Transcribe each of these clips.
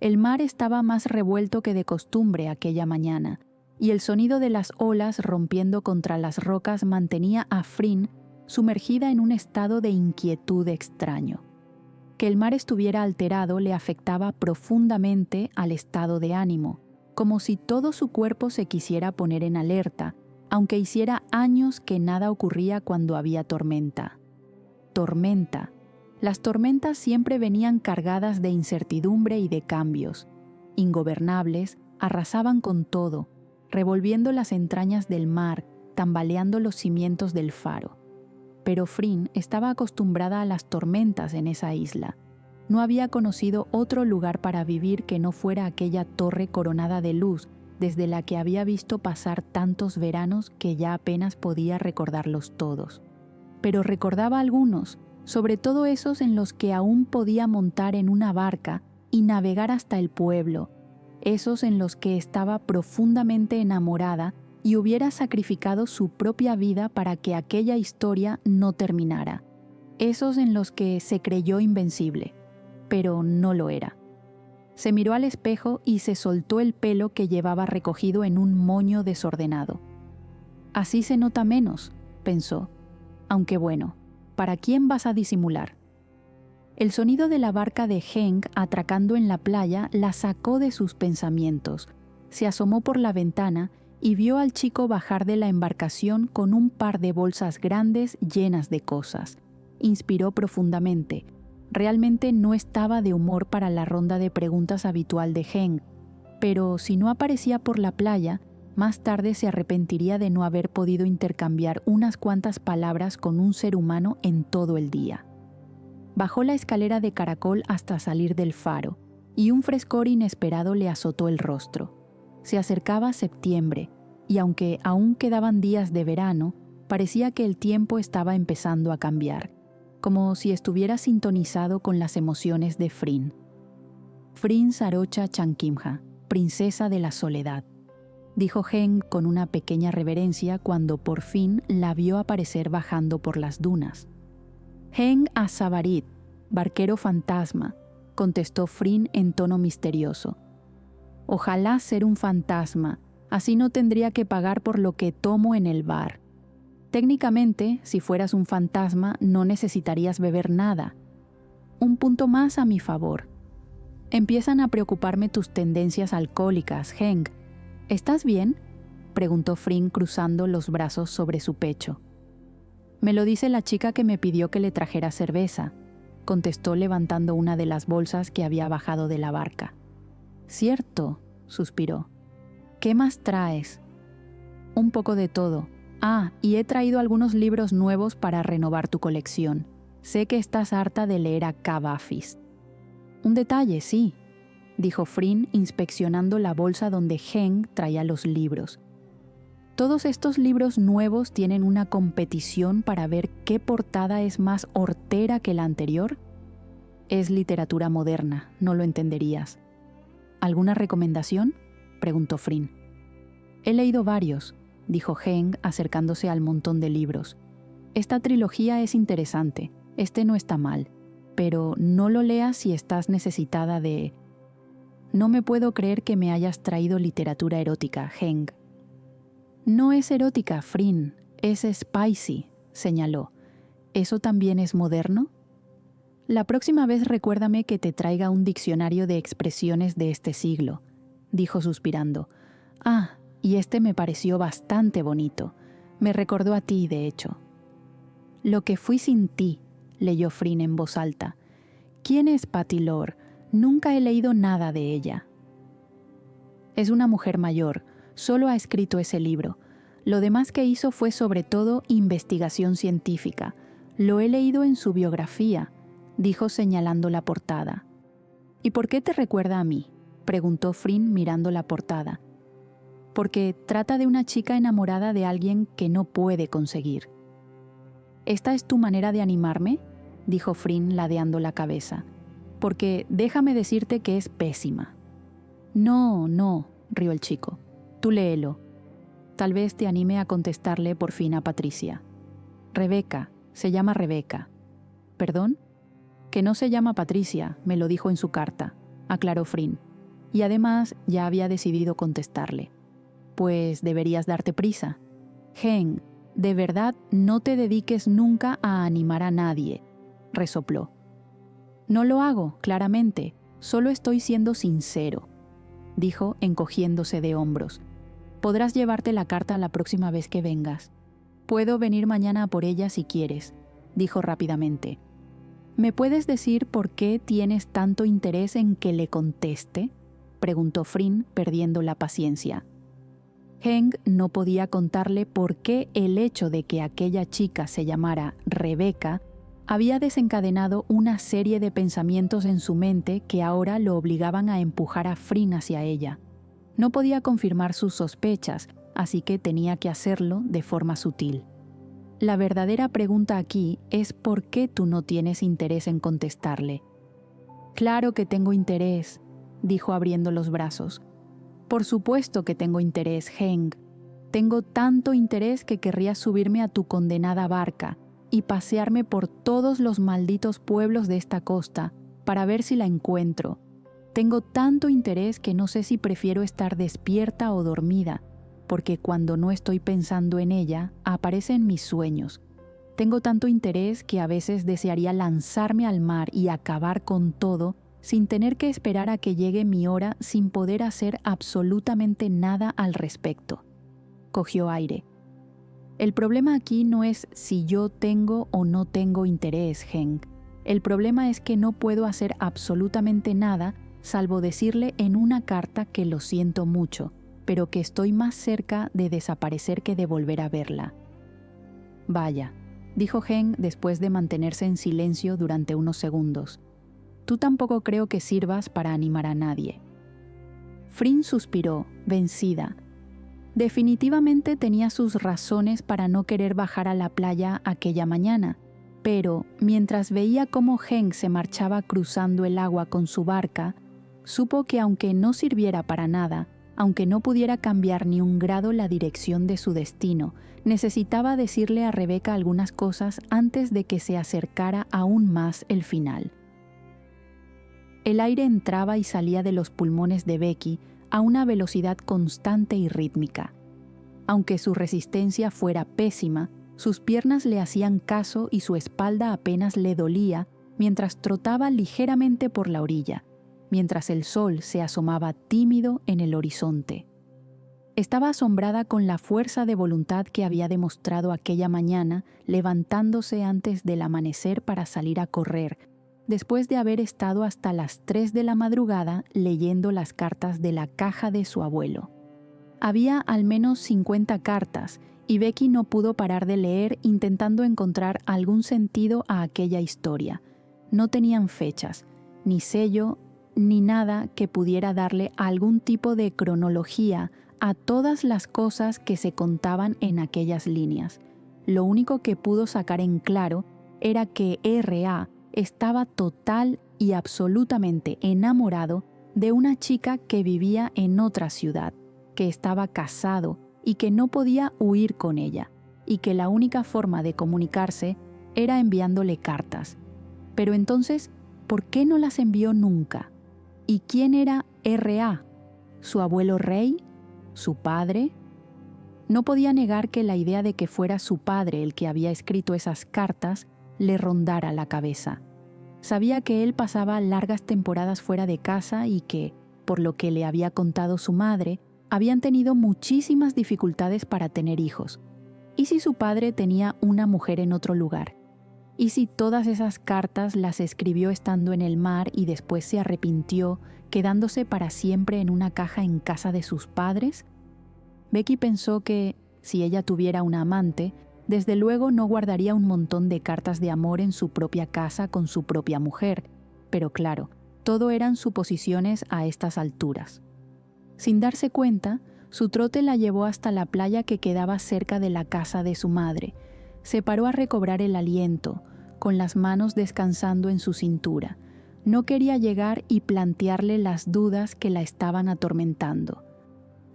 El mar estaba más revuelto que de costumbre aquella mañana, y el sonido de las olas rompiendo contra las rocas mantenía a Fryn sumergida en un estado de inquietud extraño. Que el mar estuviera alterado le afectaba profundamente al estado de ánimo, como si todo su cuerpo se quisiera poner en alerta, aunque hiciera años que nada ocurría cuando había tormenta. Tormenta. Las tormentas siempre venían cargadas de incertidumbre y de cambios. Ingobernables, arrasaban con todo, revolviendo las entrañas del mar, tambaleando los cimientos del faro. Pero Fryn estaba acostumbrada a las tormentas en esa isla. No había conocido otro lugar para vivir que no fuera aquella torre coronada de luz, desde la que había visto pasar tantos veranos que ya apenas podía recordarlos todos. Pero recordaba algunos, sobre todo esos en los que aún podía montar en una barca y navegar hasta el pueblo, esos en los que estaba profundamente enamorada y hubiera sacrificado su propia vida para que aquella historia no terminara, esos en los que se creyó invencible, pero no lo era. Se miró al espejo y se soltó el pelo que llevaba recogido en un moño desordenado. Así se nota menos, pensó, aunque bueno, ¿para quién vas a disimular? El sonido de la barca de Heng atracando en la playa la sacó de sus pensamientos. Se asomó por la ventana y vio al chico bajar de la embarcación con un par de bolsas grandes llenas de cosas. Inspiró profundamente. Realmente no estaba de humor para la ronda de preguntas habitual de Heng, pero si no aparecía por la playa, más tarde se arrepentiría de no haber podido intercambiar unas cuantas palabras con un ser humano en todo el día. Bajó la escalera de caracol hasta salir del faro, y un frescor inesperado le azotó el rostro. Se acercaba septiembre, y aunque aún quedaban días de verano, parecía que el tiempo estaba empezando a cambiar, como si estuviera sintonizado con las emociones de Fryn. Fryn Sarocha Chankimha, princesa de la soledad, dijo Heng con una pequeña reverencia cuando por fin la vio aparecer bajando por las dunas. Heng Asavarit, barquero fantasma, contestó Fryn en tono misterioso. Ojalá ser un fantasma, así no tendría que pagar por lo que tomo en el bar. Técnicamente, si fueras un fantasma, no necesitarías beber nada. Un punto más a mi favor. Empiezan a preocuparme tus tendencias alcohólicas, Heng. ¿Estás bien?, preguntó Fryn cruzando los brazos sobre su pecho. Me lo dice la chica que me pidió que le trajera cerveza, contestó levantando una de las bolsas que había bajado de la barca. Cierto, suspiró. ¿Qué más traes? Un poco de todo. Ah, y he traído algunos libros nuevos para renovar tu colección. Sé que estás harta de leer a Cavafis. Un detalle, sí, dijo Fryn inspeccionando la bolsa donde Heng traía los libros. Todos estos libros nuevos tienen una competición para ver qué portada es más hortera que la anterior. Es literatura moderna, no lo entenderías. ¿Alguna recomendación?, preguntó Fryn. He leído varios, dijo Heng acercándose al montón de libros. Esta trilogía es interesante, este no está mal, pero no lo leas si estás necesitada de... No me puedo creer que me hayas traído literatura erótica, Heng. No es erótica, Fryn, es spicy, señaló. ¿Eso también es moderno? La próxima vez recuérdame que te traiga un diccionario de expresiones de este siglo, dijo suspirando. Ah, y este me pareció bastante bonito. Me recordó a ti, de hecho. Lo que fui sin ti, leyó Fryn en voz alta. ¿Quién es Patty Lore? Nunca he leído nada de ella. Es una mujer mayor, solo ha escrito ese libro. Lo demás que hizo fue sobre todo investigación científica. Lo he leído en su biografía, dijo señalando la portada. ¿Y por qué te recuerda a mí?, preguntó Fryn mirando la portada. Porque trata de una chica enamorada de alguien que no puede conseguir. ¿Esta es tu manera de animarme?, dijo Fryn ladeando la cabeza. Porque déjame decirte que es pésima. No, no, rió el chico. Tú léelo. Tal vez te anime a contestarle por fin a Patricia. Rebeca, se llama Rebeca. ¿Perdón? Que no se llama Patricia, me lo dijo en su carta, aclaró Fryn. y además ya había decidido contestarle. Pues deberías darte prisa. Heng, de verdad no te dediques nunca a animar a nadie, resopló. No lo hago, claramente, solo estoy siendo sincero, dijo encogiéndose de hombros. Podrás llevarte la carta la próxima vez que vengas. Puedo venir mañana a por ella si quieres, dijo rápidamente. ¿Me puedes decir por qué tienes tanto interés en que le conteste?, preguntó Frin, perdiendo la paciencia. Heng no podía contarle por qué el hecho de que aquella chica se llamara Rebeca había desencadenado una serie de pensamientos en su mente que ahora lo obligaban a empujar a Frin hacia ella. No podía confirmar sus sospechas, así que tenía que hacerlo de forma sutil. La verdadera pregunta aquí es ¿por qué tú no tienes interés en contestarle? Claro que tengo interés, dijo abriendo los brazos. Por supuesto que tengo interés, Heng. Tengo tanto interés que querría subirme a tu condenada barca y pasearme por todos los malditos pueblos de esta costa para ver si la encuentro. Tengo tanto interés que no sé si prefiero estar despierta o dormida, porque cuando no estoy pensando en ella, aparece en mis sueños. Tengo tanto interés que a veces desearía lanzarme al mar y acabar con todo sin tener que esperar a que llegue mi hora sin poder hacer absolutamente nada al respecto. Cogió aire. El problema aquí no es si yo tengo o no tengo interés, Heng. El problema es que no puedo hacer absolutamente nada salvo decirle en una carta que lo siento mucho, pero que estoy más cerca de desaparecer que de volver a verla. Vaya, dijo Heng después de mantenerse en silencio durante unos segundos. Tú tampoco creo que sirvas para animar a nadie. Frin suspiró, vencida. Definitivamente tenía sus razones para no querer bajar a la playa aquella mañana, pero mientras veía cómo Heng se marchaba cruzando el agua con su barca, supo que aunque no sirviera para nada, aunque no pudiera cambiar ni un grado la dirección de su destino, necesitaba decirle a Rebeca algunas cosas antes de que se acercara aún más el final. El aire entraba y salía de los pulmones de Becky a una velocidad constante y rítmica. Aunque su resistencia fuera pésima, sus piernas le hacían caso y su espalda apenas le dolía mientras trotaba ligeramente por la orilla, mientras el sol se asomaba tímido en el horizonte. Estaba asombrada con la fuerza de voluntad que había demostrado aquella mañana levantándose antes del amanecer para salir a correr, después de haber estado hasta las 3 de la madrugada leyendo las cartas de la caja de su abuelo. Había al menos 50 cartas y Becky no pudo parar de leer intentando encontrar algún sentido a aquella historia. No tenían fechas, ni sello, ni nada que pudiera darle algún tipo de cronología a todas las cosas que se contaban en aquellas líneas. Lo único que pudo sacar en claro era que R.A. estaba total y absolutamente enamorado de una chica que vivía en otra ciudad, que estaba casado y que no podía huir con ella, y que la única forma de comunicarse era enviándole cartas. Pero entonces, ¿por qué no las envió nunca? ¿Y quién era R.A.? ¿Su abuelo rey? ¿Su padre? No podía negar que la idea de que fuera su padre el que había escrito esas cartas le rondara la cabeza. Sabía que él pasaba largas temporadas fuera de casa y que, por lo que le había contado su madre, habían tenido muchísimas dificultades para tener hijos. ¿Y si su padre tenía una mujer en otro lugar? ¿Y si todas esas cartas las escribió estando en el mar y después se arrepintió, quedándose para siempre en una caja en casa de sus padres? Becky pensó que, si ella tuviera una amante, desde luego no guardaría un montón de cartas de amor en su propia casa con su propia mujer, pero claro, todo eran suposiciones a estas alturas. Sin darse cuenta, su trote la llevó hasta la playa que quedaba cerca de la casa de su madre. Se paró a recobrar el aliento, con las manos descansando en su cintura. No quería llegar y plantearle las dudas que la estaban atormentando.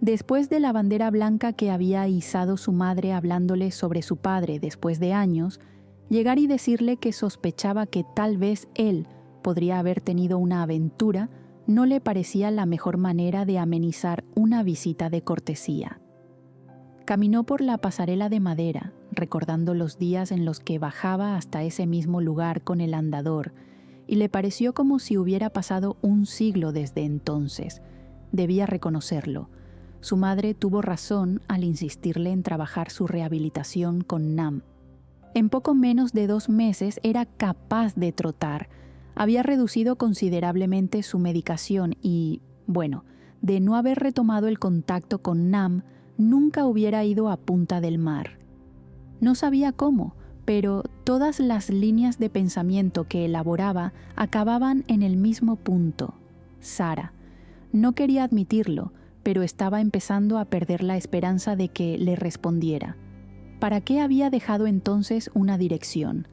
Después de la bandera blanca que había izado su madre hablándole sobre su padre después de años, llegar y decirle que sospechaba que tal vez él podría haber tenido una aventura no le parecía la mejor manera de amenizar una visita de cortesía. Caminó por la pasarela de madera, recordando los días en los que bajaba hasta ese mismo lugar con el andador, y le pareció como si hubiera pasado un siglo desde entonces. Debía reconocerlo. Su madre tuvo razón al insistirle en trabajar su rehabilitación con Nam. En poco menos de 2 meses era capaz de trotar. Había reducido considerablemente su medicación y, bueno, de no haber retomado el contacto con Nam, nunca hubiera ido a Punta del Mar. No sabía cómo, pero todas las líneas de pensamiento que elaboraba acababan en el mismo punto: Sara. No quería admitirlo, pero estaba empezando a perder la esperanza de que le respondiera. ¿Para qué había dejado entonces una dirección?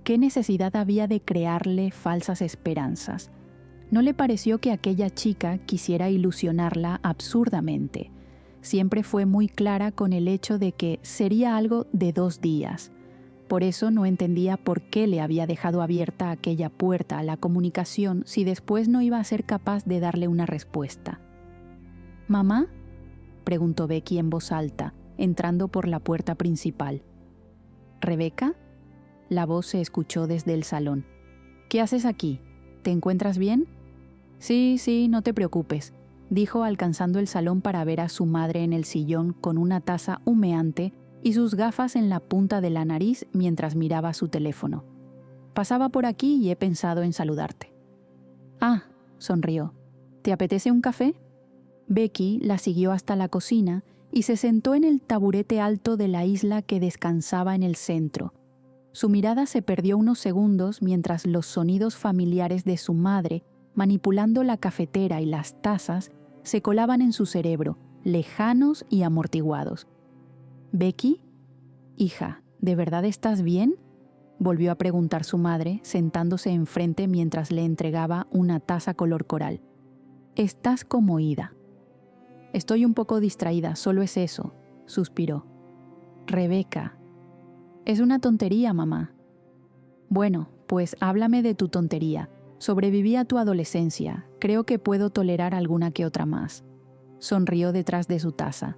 ¿Qué necesidad había de crearle falsas esperanzas? ¿No le pareció que aquella chica quisiera ilusionarla absurdamente? Siempre fue muy clara con el hecho de que sería algo de 2 días. Por eso no entendía por qué le había dejado abierta aquella puerta a la comunicación si después no iba a ser capaz de darle una respuesta. ¿Mamá?, preguntó Becky en voz alta, entrando por la puerta principal. ¿Rebeca? La voz se escuchó desde el salón. ¿Qué haces aquí? ¿Te encuentras bien? Sí, no te preocupes, dijo alcanzando el salón para ver a su madre en el sillón con una taza humeante y sus gafas en la punta de la nariz mientras miraba su teléfono. Pasaba por aquí y he pensado en saludarte. Ah, sonrió. ¿Te apetece un café? Becky la siguió hasta la cocina y se sentó en el taburete alto de la isla que descansaba en el centro. Su mirada se perdió unos segundos mientras los sonidos familiares de su madre, manipulando la cafetera y las tazas, se colaban en su cerebro, lejanos y amortiguados. «¿Becky? Hija, ¿de verdad estás bien?», volvió a preguntar su madre, sentándose enfrente mientras le entregaba una taza color coral. «Estás como ida». «Estoy un poco distraída, solo es eso», suspiró. «Rebeca». «Es una tontería, mamá». «Bueno, pues háblame de tu tontería. Sobreviví a tu adolescencia. Creo que puedo tolerar alguna que otra más». Sonrió detrás de su taza.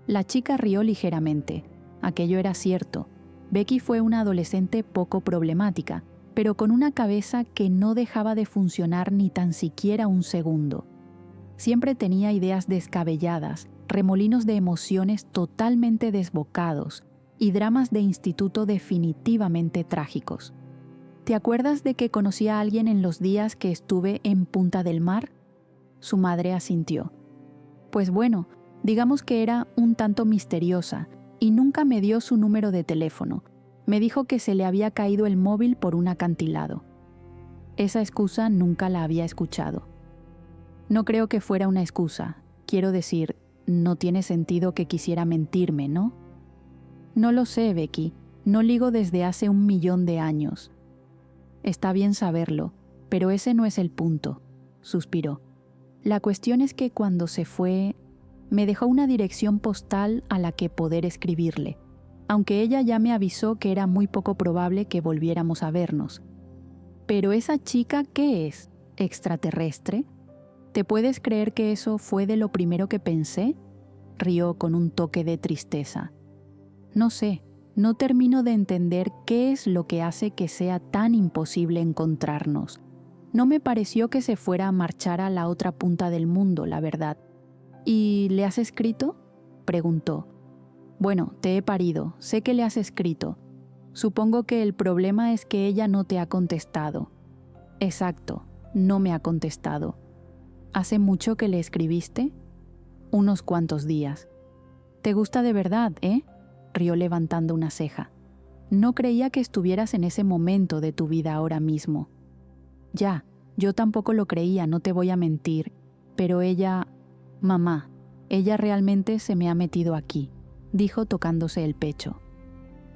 La chica rió ligeramente. Aquello era cierto. Becky fue una adolescente poco problemática, pero con una cabeza que no dejaba de funcionar ni tan siquiera un segundo. Siempre tenía ideas descabelladas, remolinos de emociones totalmente desbocados y dramas de instituto definitivamente trágicos. ¿Te acuerdas de que conocí a alguien en los días que estuve en Punta del Mar? Su madre asintió. Pues bueno, digamos que era un tanto misteriosa y nunca me dio su número de teléfono. Me dijo que se le había caído el móvil por un acantilado. Esa excusa nunca la había escuchado. No creo que fuera una excusa. Quiero decir, no tiene sentido que quisiera mentirme, ¿no? No lo sé, Becky. No ligo desde hace 1.000.000 de años. Está bien saberlo, pero ese no es el punto, suspiró. La cuestión es que cuando se fue, me dejó una dirección postal a la que poder escribirle, aunque ella ya me avisó que era muy poco probable que volviéramos a vernos. ¿Pero esa chica qué es? ¿Extraterrestre? ¿Te puedes creer que eso fue de lo primero que pensé?, rió con un toque de tristeza. No sé, no termino de entender qué es lo que hace que sea tan imposible encontrarnos. No me pareció que se fuera a marchar a la otra punta del mundo, la verdad. ¿Y le has escrito?, preguntó. Bueno, te he parido, sé que le has escrito. Supongo que el problema es que ella no te ha contestado. Exacto, no me ha contestado. ¿Hace mucho que le escribiste? Unos cuantos días. ¿Te gusta de verdad, rió levantando una ceja. No creía que estuvieras en ese momento de tu vida ahora mismo. Ya, yo tampoco lo creía, no te voy a mentir, pero ella... Mamá, ella realmente se me ha metido aquí, dijo tocándose el pecho.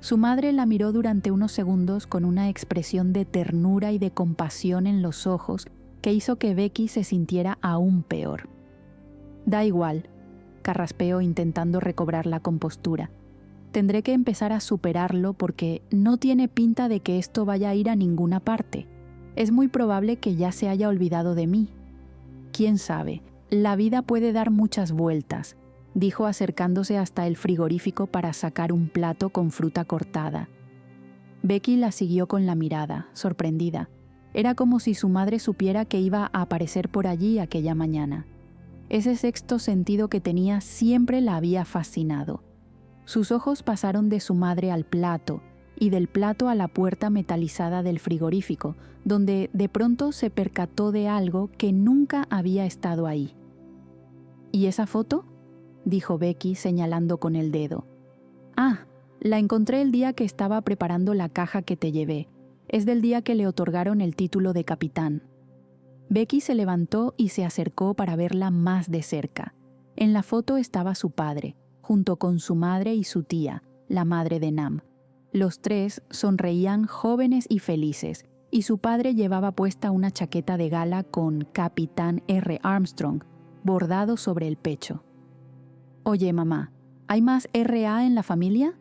Su madre la miró durante unos segundos con una expresión de ternura y de compasión en los ojos que hizo que Becky se sintiera aún peor. Da igual, carraspeó intentando recobrar la compostura. Tendré que empezar a superarlo porque no tiene pinta de que esto vaya a ir a ninguna parte. Es muy probable que ya se haya olvidado de mí. quién sabe, la vida puede dar muchas vueltas, dijo acercándose hasta el frigorífico para sacar un plato con fruta cortada. Becky la siguió con la mirada, sorprendida. Era como si su madre supiera que iba a aparecer por allí aquella mañana. Ese sexto sentido que tenía siempre la había fascinado. Sus ojos pasaron de su madre al plato y del plato a la puerta metalizada del frigorífico, donde de pronto se percató de algo que nunca había estado ahí. ¿Y esa foto?, dijo Becky señalando con el dedo. Ah, la encontré el día que estaba preparando la caja que te llevé. Es del día que le otorgaron el título de capitán. Becky se levantó y se acercó para verla más de cerca. En la foto estaba su padre, junto con su madre y su tía, la madre de Nam. Los tres sonreían jóvenes y felices, y su padre llevaba puesta una chaqueta de gala con Capitán R. Armstrong, bordado sobre el pecho. Oye, mamá, ¿hay más R.A. en la familia?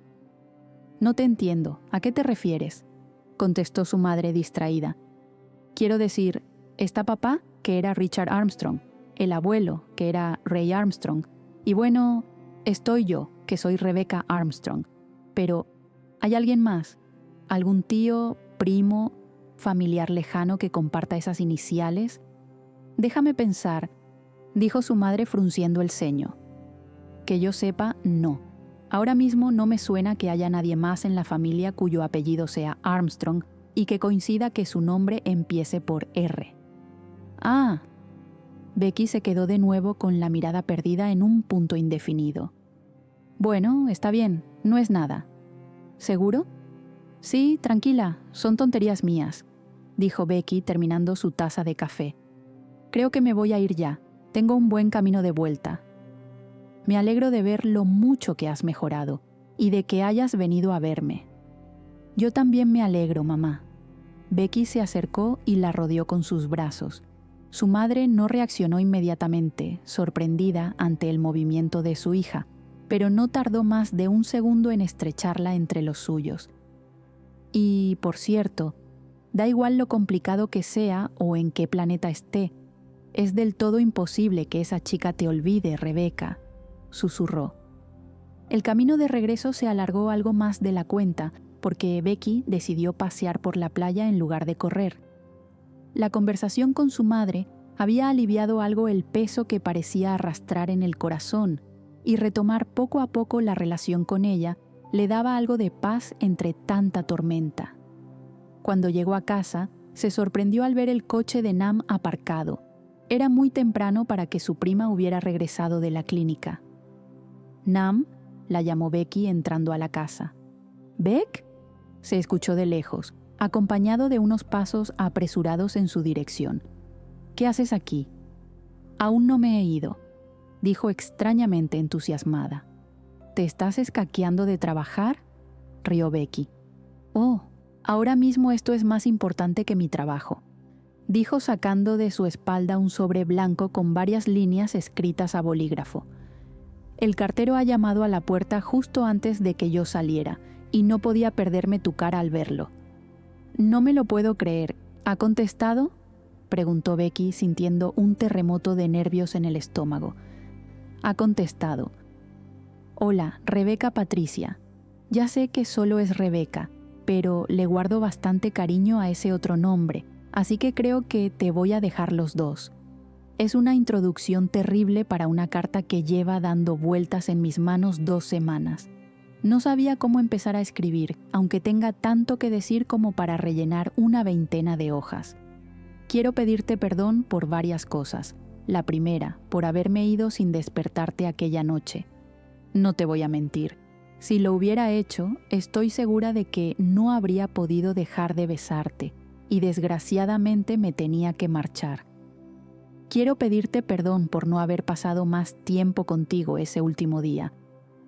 No te entiendo, ¿a qué te refieres?, contestó su madre distraída. Quiero decir, está papá, que era Richard Armstrong, el abuelo, que era Ray Armstrong, y bueno, estoy yo, que soy Rebecca Armstrong. Pero, ¿hay alguien más? ¿Algún tío, primo, familiar lejano que comparta esas iniciales? Déjame pensar, dijo su madre frunciendo el ceño. Que yo sepa, no. Ahora mismo no me suena que haya nadie más en la familia cuyo apellido sea Armstrong y que coincida que su nombre empiece por R. Ah. Becky se quedó de nuevo con la mirada perdida en un punto indefinido. Bueno, está bien, no es nada. ¿Seguro? Sí, tranquila, son tonterías mías, dijo Becky terminando su taza de café. Creo que me voy a ir ya. Tengo un buen camino de vuelta. Me alegro de ver lo mucho que has mejorado y de que hayas venido a verme. Yo también me alegro, mamá. Becky se acercó y la rodeó con sus brazos. Su madre no reaccionó inmediatamente, sorprendida ante el movimiento de su hija, pero no tardó más de un segundo en estrecharla entre los suyos. Y, por cierto, da igual lo complicado que sea o en qué planeta esté, es del todo imposible que esa chica te olvide, Rebecca, susurró. El camino de regreso se alargó algo más de la cuenta porque Becky decidió pasear por la playa en lugar de correr. La conversación con su madre había aliviado algo el peso que parecía arrastrar en el corazón, y retomar poco a poco la relación con ella le daba algo de paz entre tanta tormenta. Cuando llegó a casa, se sorprendió al ver el coche de Nam aparcado. Era muy temprano para que su prima hubiera regresado de la clínica. Nam, la llamó Becky entrando a la casa. ¿Beck?, se escuchó de lejos, acompañado de unos pasos apresurados en su dirección. ¿Qué haces aquí? Aún no me he ido, dijo extrañamente entusiasmada. ¿Te estás escaqueando de trabajar?, rió Becky. Oh, ahora mismo esto es más importante que mi trabajo, dijo sacando de su espalda un sobre blanco con varias líneas escritas a bolígrafo. El cartero ha llamado a la puerta justo antes de que yo saliera, y no podía perderme tu cara al verlo. No me lo puedo creer. ¿Ha contestado?, preguntó Becky sintiendo un terremoto de nervios en el estómago. Ha contestado. Hola, Rebecca Patricia. Ya sé que solo es Rebecca, pero le guardo bastante cariño a ese otro nombre, así que creo que te voy a dejar los dos. Es una introducción terrible para una carta que lleva dando vueltas en mis manos 2 semanas. No sabía cómo empezar a escribir, aunque tenga tanto que decir como para rellenar una 20 de hojas. Quiero pedirte perdón por varias cosas. La primera, por haberme ido sin despertarte aquella noche. No te voy a mentir. Si lo hubiera hecho, estoy segura de que no habría podido dejar de besarte, y desgraciadamente me tenía que marchar. Quiero pedirte perdón por no haber pasado más tiempo contigo ese último día,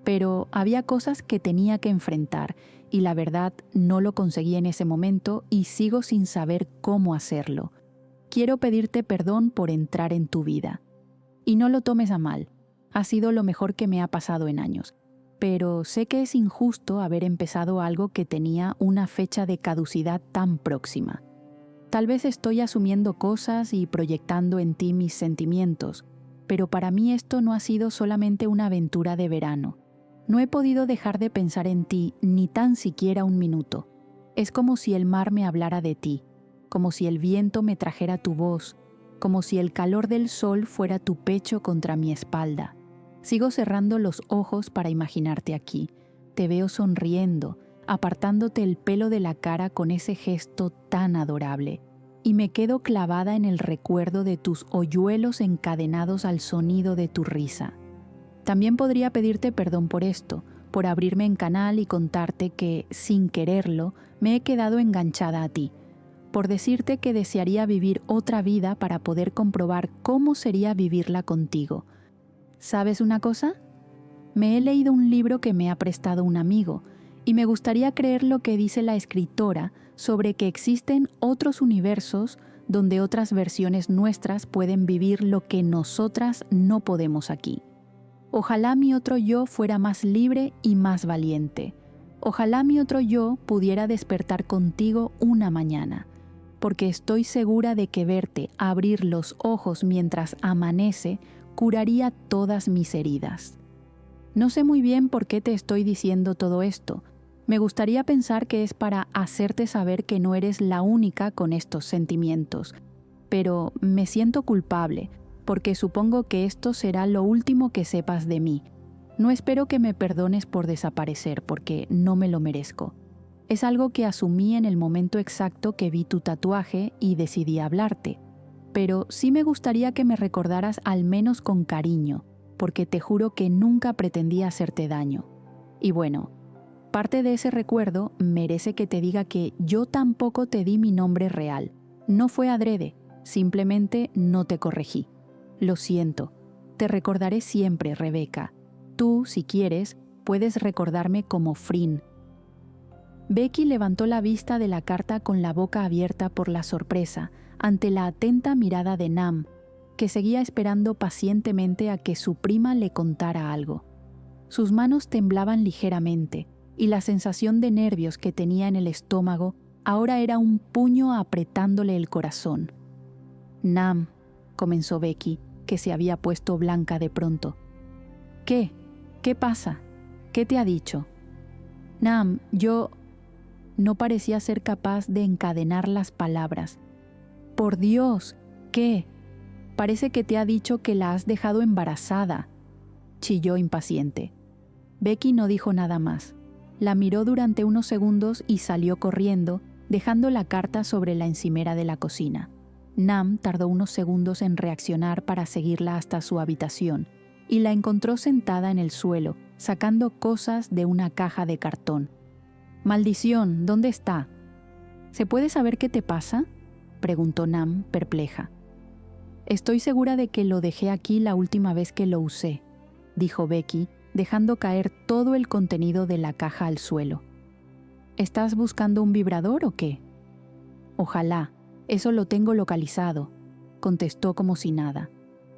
pero había cosas que tenía que enfrentar y la verdad no lo conseguí en ese momento y sigo sin saber cómo hacerlo. Quiero pedirte perdón por entrar en tu vida. Y no lo tomes a mal, ha sido lo mejor que me ha pasado en años, pero sé que es injusto haber empezado algo que tenía una fecha de caducidad tan próxima. Tal vez estoy asumiendo cosas y proyectando en ti mis sentimientos, pero para mí esto no ha sido solamente una aventura de verano. No he podido dejar de pensar en ti ni tan siquiera un minuto. Es como si el mar me hablara de ti, como si el viento me trajera tu voz, como si el calor del sol fuera tu pecho contra mi espalda. Sigo cerrando los ojos para imaginarte aquí. Te veo sonriendo, apartándote el pelo de la cara con ese gesto tan adorable, y me quedo clavada en el recuerdo de tus hoyuelos encadenados al sonido de tu risa. También podría pedirte perdón por esto, por abrirme en canal y contarte que, sin quererlo, me he quedado enganchada a ti, por decirte que desearía vivir otra vida para poder comprobar cómo sería vivirla contigo. ¿Sabes una cosa? Me he leído un libro que me ha prestado un amigo, y me gustaría creer lo que dice la escritora sobre que existen otros universos donde otras versiones nuestras pueden vivir lo que nosotras no podemos aquí. Ojalá mi otro yo fuera más libre y más valiente. Ojalá mi otro yo pudiera despertar contigo una mañana, porque estoy segura de que verte abrir los ojos mientras amanece curaría todas mis heridas. No sé muy bien por qué te estoy diciendo todo esto. Me gustaría pensar que es para hacerte saber que no eres la única con estos sentimientos, pero me siento culpable, porque supongo que esto será lo último que sepas de mí. No espero que me perdones por desaparecer, porque no me lo merezco. Es algo que asumí en el momento exacto que vi tu tatuaje y decidí hablarte. Pero sí me gustaría que me recordaras al menos con cariño, porque te juro que nunca pretendí hacerte daño. Y bueno, parte de ese recuerdo merece que te diga que yo tampoco te di mi nombre real. No fue adrede, simplemente no te corregí. Lo siento, te recordaré siempre, Rebeca. Tú, si quieres, puedes recordarme como Frin. Becky levantó la vista de la carta con la boca abierta por la sorpresa, ante la atenta mirada de Nam, que seguía esperando pacientemente a que su prima le contara algo. Sus manos temblaban ligeramente, y la sensación de nervios que tenía en el estómago ahora era un puño apretándole el corazón. Nam, comenzó Becky, que se había puesto blanca de pronto. ¿Qué? ¿Qué pasa? ¿Qué te ha dicho? Nam, yo... No parecía ser capaz de encadenar las palabras. ¡Por Dios! ¿Qué? Parece que te ha dicho que la has dejado embarazada, chilló impaciente. Becky no dijo nada más. La miró durante unos segundos y salió corriendo, dejando la carta sobre la encimera de la cocina. Nam tardó unos segundos en reaccionar para seguirla hasta su habitación, y la encontró sentada en el suelo, sacando cosas de una caja de cartón. «Maldición, ¿dónde está?» «¿Se puede saber qué te pasa?», preguntó Nam, perpleja. «Estoy segura de que lo dejé aquí la última vez que lo usé», dijo Becky, dejando caer todo el contenido de la caja al suelo. «¿Estás buscando un vibrador o qué?» «Ojalá, eso lo tengo localizado», contestó como si nada.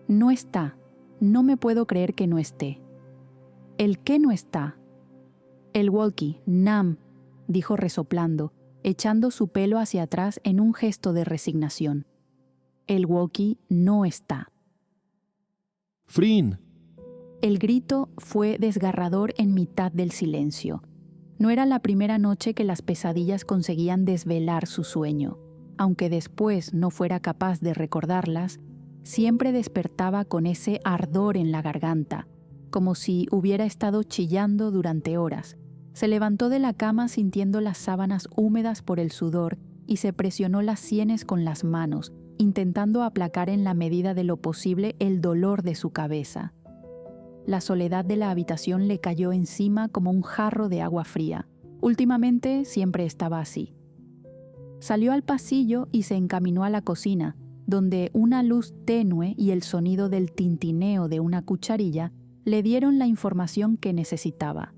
«No está. No me puedo creer que no esté». «¿El qué no está?» «El walkie, Nam», dijo resoplando, echando su pelo hacia atrás en un gesto de resignación. «El walkie no está». ¡Frin! El grito fue desgarrador en mitad del silencio. No era la primera noche que las pesadillas conseguían desvelar su sueño. Aunque después no fuera capaz de recordarlas, siempre despertaba con ese ardor en la garganta, como si hubiera estado chillando durante horas. Se levantó de la cama sintiendo las sábanas húmedas por el sudor y se presionó las sienes con las manos, intentando aplacar en la medida de lo posible el dolor de su cabeza. La soledad de la habitación le cayó encima como un jarro de agua fría. Últimamente siempre estaba así. Salió al pasillo y se encaminó a la cocina, donde una luz tenue y el sonido del tintineo de una cucharilla le dieron la información que necesitaba.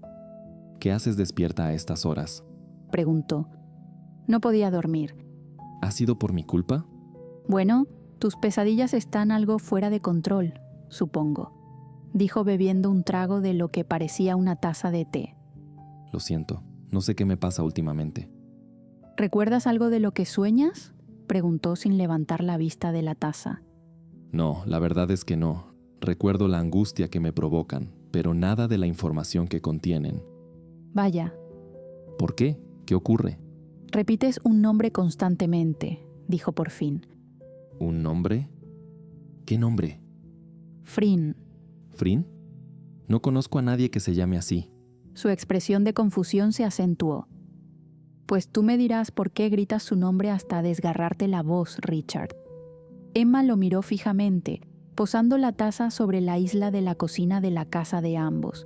¿Qué haces despierta a estas horas?, preguntó. No podía dormir. ¿Ha sido por mi culpa? Bueno, tus pesadillas están algo fuera de control, supongo, dijo bebiendo un trago de lo que parecía una taza de té. Lo siento, no sé qué me pasa últimamente. ¿Recuerdas algo de lo que sueñas? Preguntó sin levantar la vista de la taza. No, la verdad es que no. Recuerdo la angustia que me provocan, pero nada de la información que contienen. Vaya. ¿Por qué? ¿Qué ocurre? Repites un nombre constantemente, dijo por fin. ¿Un nombre? ¿Qué nombre? Frin. ¿Frin? No conozco a nadie que se llame así. Su expresión de confusión se acentuó. Pues tú me dirás por qué gritas su nombre hasta desgarrarte la voz, Richard. Emma lo miró fijamente, posando la taza sobre la isla de la cocina de la casa de ambos.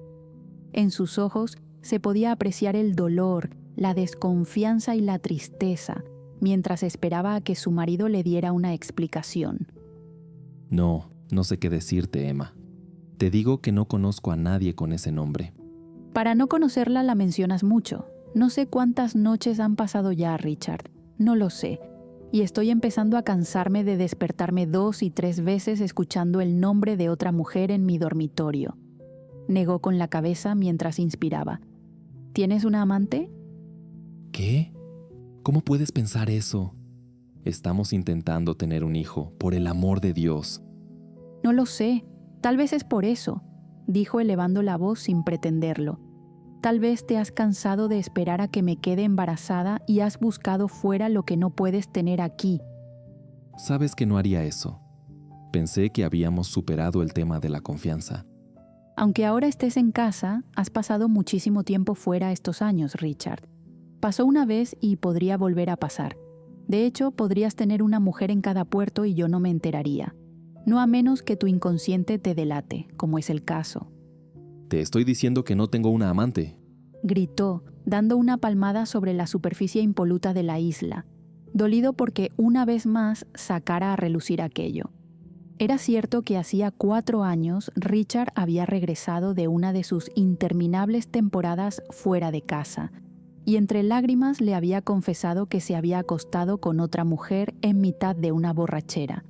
En sus ojos se podía apreciar el dolor, la desconfianza y la tristeza, mientras esperaba a que su marido le diera una explicación. No sé qué decirte, Emma. Te digo que no conozco a nadie con ese nombre. Para no conocerla la mencionas mucho. No sé cuántas noches han pasado ya, Richard. No lo sé. Y estoy empezando a cansarme de despertarme 2 y 3 veces escuchando el nombre de otra mujer en mi dormitorio. Negó con la cabeza mientras inspiraba. ¿Tienes una amante? ¿Qué? ¿Cómo puedes pensar eso? Estamos intentando tener un hijo, por el amor de Dios. No lo sé. Tal vez es por eso, dijo elevando la voz sin pretenderlo. Tal vez te has cansado de esperar a que me quede embarazada y has buscado fuera lo que no puedes tener aquí. Sabes que no haría eso. Pensé que habíamos superado el tema de la confianza. Aunque ahora estés en casa, has pasado muchísimo tiempo fuera estos años, Richard. Pasó una vez y podría volver a pasar. De hecho, podrías tener una mujer en cada puerto y yo no me enteraría. No a menos que tu inconsciente te delate, como es el caso. Te estoy diciendo que no tengo una amante. Gritó, dando una palmada sobre la superficie impoluta de la isla, dolido porque una vez más sacara a relucir aquello. Era cierto que hacía 4 años Richard había regresado de una de sus interminables temporadas fuera de casa, y entre lágrimas le había confesado que se había acostado con otra mujer en mitad de una borrachera.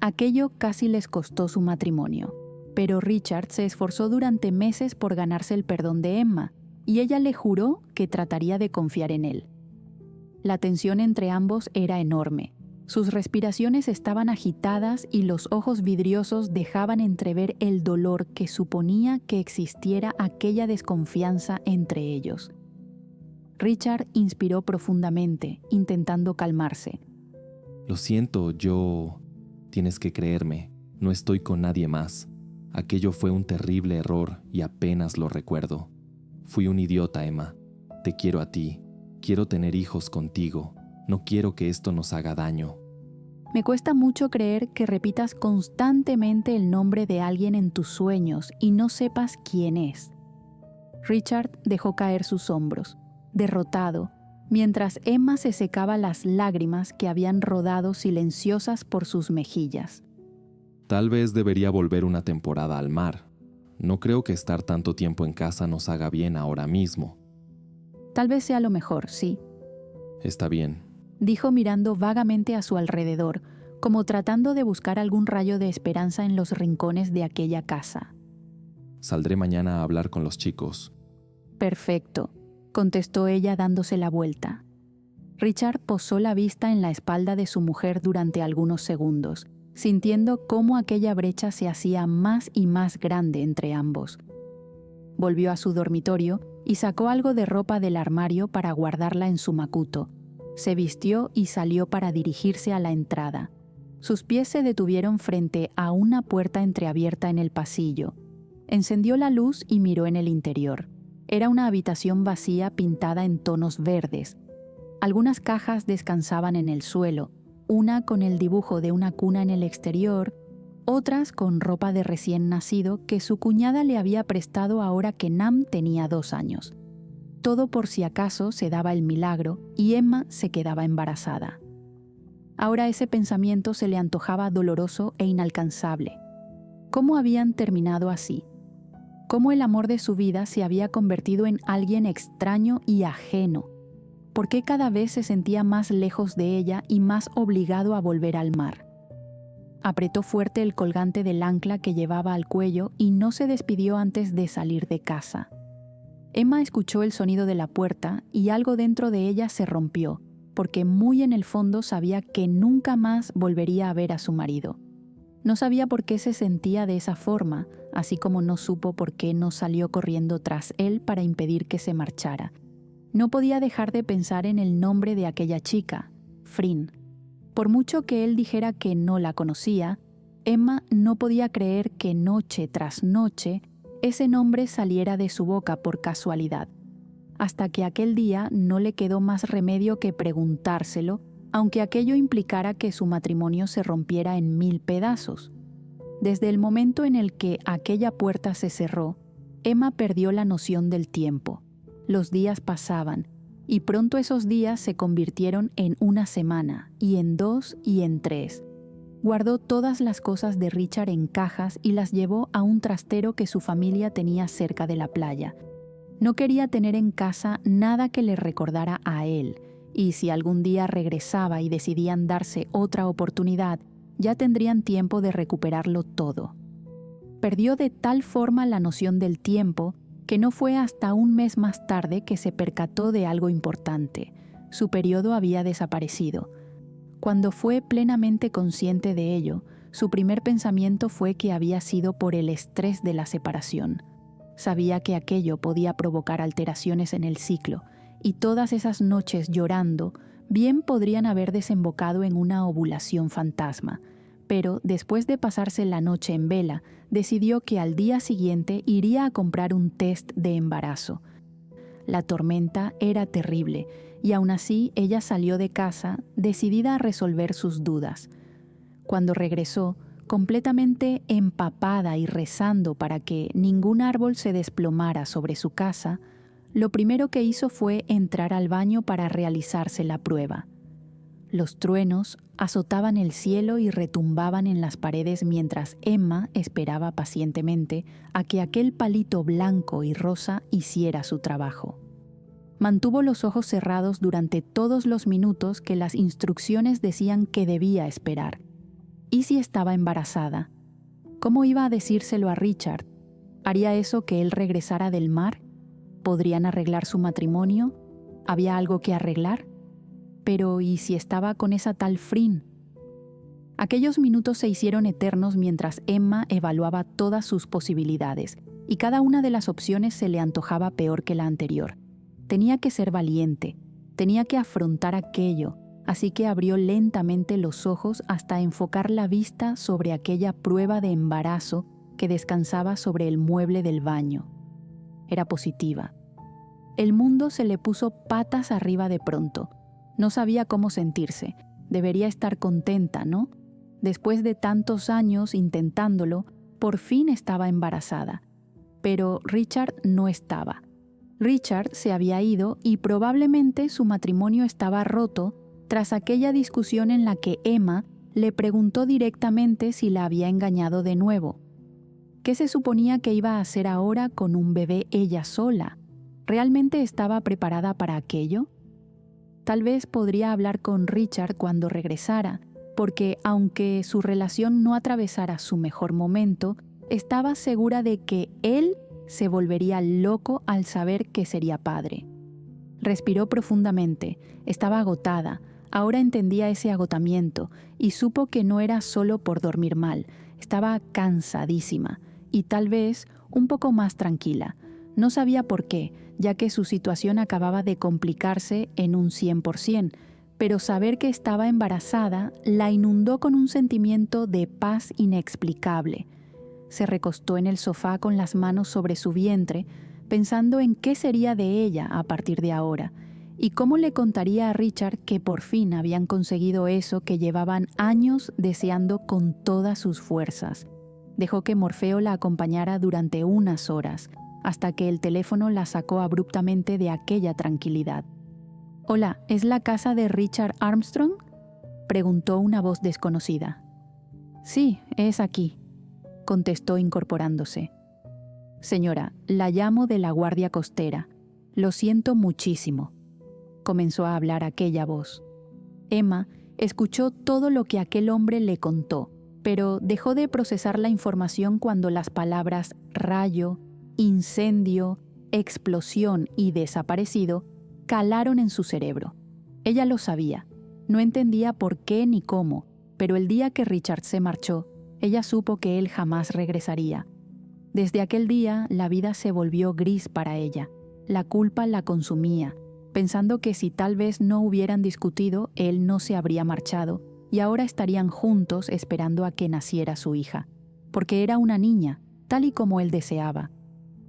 Aquello casi les costó su matrimonio. Pero Richard se esforzó durante meses por ganarse el perdón de Emma, y ella le juró que trataría de confiar en él. La tensión entre ambos era enorme. Sus respiraciones estaban agitadas y los ojos vidriosos dejaban entrever el dolor que suponía que existiera aquella desconfianza entre ellos. Richard inspiró profundamente, intentando calmarse. Lo siento, Tienes que creerme, no estoy con nadie más. Aquello fue un terrible error y apenas lo recuerdo. Fui un idiota, Emma. Te quiero a ti. Quiero tener hijos contigo. No quiero que esto nos haga daño. Me cuesta mucho creer que repitas constantemente el nombre de alguien en tus sueños y no sepas quién es. Richard dejó caer sus hombros, derrotado, mientras Emma se secaba las lágrimas que habían rodado silenciosas por sus mejillas. Tal vez debería volver una temporada al mar. No creo que estar tanto tiempo en casa nos haga bien ahora mismo. Tal vez sea lo mejor, sí, Está bien. dijo mirando vagamente a su alrededor, como tratando de buscar algún rayo de esperanza en los rincones de aquella casa. Saldré mañana a hablar con los chicos. Perfecto, contestó ella dándose la vuelta. Richard posó la vista en la espalda de su mujer durante algunos segundos, sintiendo cómo aquella brecha se hacía más y más grande entre ambos. Volvió a su dormitorio y sacó algo de ropa del armario para guardarla en su macuto. Se vistió y salió para dirigirse a la entrada. Sus pies se detuvieron frente a una puerta entreabierta en el pasillo. Encendió la luz y miró en el interior. Era una habitación vacía pintada en tonos verdes. Algunas cajas descansaban en el suelo, una con el dibujo de una cuna en el exterior, otras con ropa de recién nacido que su cuñada le había prestado ahora que Nam tenía 2 años. Todo por si acaso se daba el milagro y Emma se quedaba embarazada. Ahora ese pensamiento se le antojaba doloroso e inalcanzable. ¿Cómo habían terminado así? ¿Cómo el amor de su vida se había convertido en alguien extraño y ajeno? ¿Por qué cada vez se sentía más lejos de ella y más obligado a volver al mar? Apretó fuerte el colgante del ancla que llevaba al cuello y no se despidió antes de salir de casa. Emma escuchó el sonido de la puerta y algo dentro de ella se rompió, porque muy en el fondo sabía que nunca más volvería a ver a su marido. No sabía por qué se sentía de esa forma, así como no supo por qué no salió corriendo tras él para impedir que se marchara. No podía dejar de pensar en el nombre de aquella chica, Frin. Por mucho que él dijera que no la conocía, Emma no podía creer que noche tras noche ese nombre saliera de su boca por casualidad, hasta que aquel día no le quedó más remedio que preguntárselo, aunque aquello implicara que su matrimonio se rompiera en 1000 pedazos. Desde el momento en el que aquella puerta se cerró, Emma perdió la noción del tiempo. Los días pasaban, y pronto esos días se convirtieron en una semana, y en 2 y en 3. Guardó todas las cosas de Richard en cajas y las llevó a un trastero que su familia tenía cerca de la playa. No quería tener en casa nada que le recordara a él, y si algún día regresaba y decidían darse otra oportunidad, ya tendrían tiempo de recuperarlo todo. Perdió de tal forma la noción del tiempo que no fue hasta un mes más tarde que se percató de algo importante. Su periodo había desaparecido. Cuando fue plenamente consciente de ello, su primer pensamiento fue que había sido por el estrés de la separación. Sabía que aquello podía provocar alteraciones en el ciclo, y todas esas noches llorando bien podrían haber desembocado en una ovulación fantasma, pero después de pasarse la noche en vela, decidió que al día siguiente iría a comprar un test de embarazo. La tormenta era terrible, y aún así ella salió de casa decidida a resolver sus dudas. Cuando regresó, completamente empapada y rezando para que ningún árbol se desplomara sobre su casa, lo primero que hizo fue entrar al baño para realizarse la prueba. Los truenos azotaban el cielo y retumbaban en las paredes mientras Emma esperaba pacientemente a que aquel palito blanco y rosa hiciera su trabajo. Mantuvo los ojos cerrados durante todos los minutos que las instrucciones decían que debía esperar. ¿Y si estaba embarazada? ¿Cómo iba a decírselo a Richard? ¿Haría eso que él regresara del mar? ¿Podrían arreglar su matrimonio? ¿Había algo que arreglar? Pero ¿y si estaba con esa tal Frin? Aquellos minutos se hicieron eternos mientras Emma evaluaba todas sus posibilidades, y cada una de las opciones se le antojaba peor que la anterior. Tenía que ser valiente, tenía que afrontar aquello, así que abrió lentamente los ojos hasta enfocar la vista sobre aquella prueba de embarazo que descansaba sobre el mueble del baño. Era positiva. El mundo se le puso patas arriba de pronto. No sabía cómo sentirse. Debería estar contenta, ¿no? Después de tantos años intentándolo, por fin estaba embarazada. Pero Richard no estaba. Richard se había ido y probablemente su matrimonio estaba roto tras aquella discusión en la que Emma le preguntó directamente si la había engañado de nuevo. ¿Qué se suponía que iba a hacer ahora con un bebé ella sola? ¿Realmente estaba preparada para aquello? Tal vez podría hablar con Richard cuando regresara, porque aunque su relación no atravesara su mejor momento, estaba segura de que él se volvería loco al saber que sería padre. Respiró profundamente, estaba agotada, ahora entendía ese agotamiento y supo que no era solo por dormir mal, estaba cansadísima y tal vez un poco más tranquila. No sabía por qué, ya que su situación acababa de complicarse en un 100%, pero saber que estaba embarazada la inundó con un sentimiento de paz inexplicable. Se recostó en el sofá con las manos sobre su vientre, pensando en qué sería de ella a partir de ahora, y cómo le contaría a Richard que por fin habían conseguido eso que llevaban años deseando con todas sus fuerzas. Dejó que Morfeo la acompañara durante unas horas, hasta que el teléfono la sacó abruptamente de aquella tranquilidad. «Hola, ¿es la casa de Richard Armstrong?», preguntó una voz desconocida. «Sí, es aquí», contestó incorporándose. «Señora, la llamo de la Guardia Costera. Lo siento muchísimo», comenzó a hablar aquella voz. Emma escuchó todo lo que aquel hombre le contó, pero dejó de procesar la información cuando las palabras rayo, incendio, explosión y desaparecido calaron en su cerebro. Ella lo sabía. No entendía por qué ni cómo, pero el día que Richard se marchó, ella supo que él jamás regresaría. Desde aquel día, la vida se volvió gris para ella. La culpa la consumía, pensando que si tal vez no hubieran discutido, él no se habría marchado y ahora estarían juntos esperando a que naciera su hija, porque era una niña, tal y como él deseaba.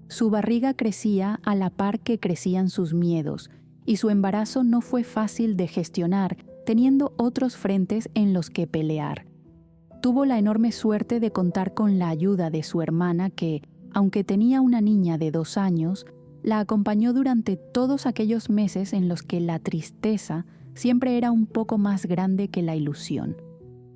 Su barriga crecía a la par que crecían sus miedos, y su embarazo no fue fácil de gestionar, teniendo otros frentes en los que pelear. Tuvo la enorme suerte de contar con la ayuda de su hermana que, aunque tenía una niña de 2 años, la acompañó durante todos aquellos meses en los que la tristeza siempre era un poco más grande que la ilusión.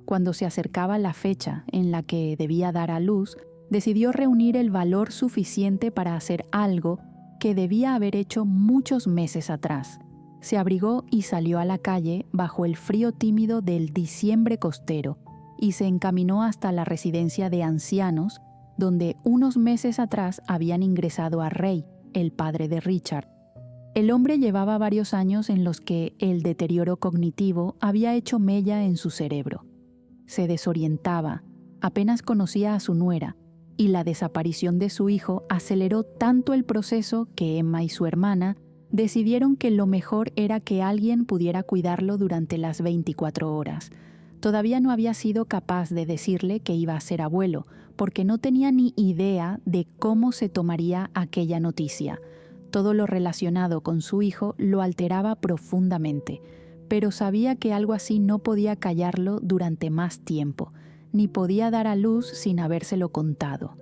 Cuando se acercaba la fecha en la que debía dar a luz, decidió reunir el valor suficiente para hacer algo que debía haber hecho muchos meses atrás. Se abrigó y salió a la calle bajo el frío tímido del diciembre costero y se encaminó hasta la residencia de ancianos, donde unos meses atrás habían ingresado a Ray, el padre de Richard. El hombre llevaba varios años en los que el deterioro cognitivo había hecho mella en su cerebro. Se desorientaba, apenas conocía a su nuera, y la desaparición de su hijo aceleró tanto el proceso que Emma y su hermana decidieron que lo mejor era que alguien pudiera cuidarlo durante las 24 horas. Todavía no había sido capaz de decirle que iba a ser abuelo, porque no tenía ni idea de cómo se tomaría aquella noticia. Todo lo relacionado con su hijo lo alteraba profundamente, pero sabía que algo así no podía callarlo durante más tiempo, ni podía dar a luz sin habérselo contado.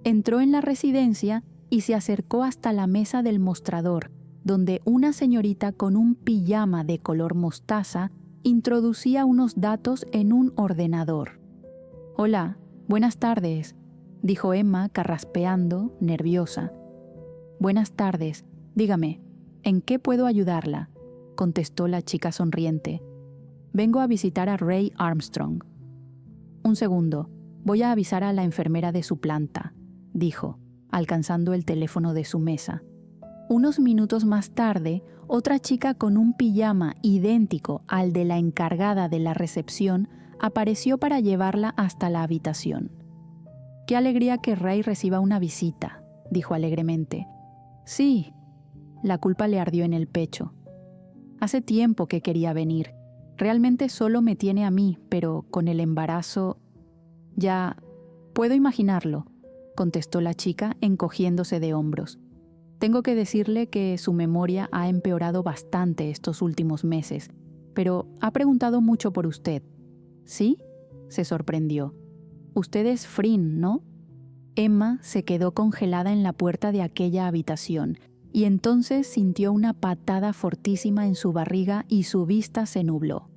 Entró en la residencia y se acercó hasta la mesa del mostrador, donde una señorita con un pijama de color mostaza introducía unos datos en un ordenador. «Hola, buenas tardes», dijo Emma carraspeando, nerviosa. «Buenas tardes. Dígame, ¿en qué puedo ayudarla?», contestó la chica sonriente. «Vengo a visitar a Ray Armstrong». «Un segundo, voy a avisar a la enfermera de su planta», dijo, alcanzando el teléfono de su mesa. Unos minutos más tarde, otra chica con un pijama idéntico al de la encargada de la recepción apareció para llevarla hasta la habitación. «Qué alegría que Ray reciba una visita», dijo alegremente. «Sí». La culpa le ardió en el pecho. «Hace tiempo que quería venir. Realmente solo me tiene a mí, pero con el embarazo...» «Ya puedo imaginarlo», contestó la chica encogiéndose de hombros. «Tengo que decirle que su memoria ha empeorado bastante estos últimos meses, pero ha preguntado mucho por usted». «¿Sí?», se sorprendió. «Usted es Frin, ¿no?». Emma se quedó congelada en la puerta de aquella habitación y entonces sintió una patada fortísima en su barriga y su vista se nubló.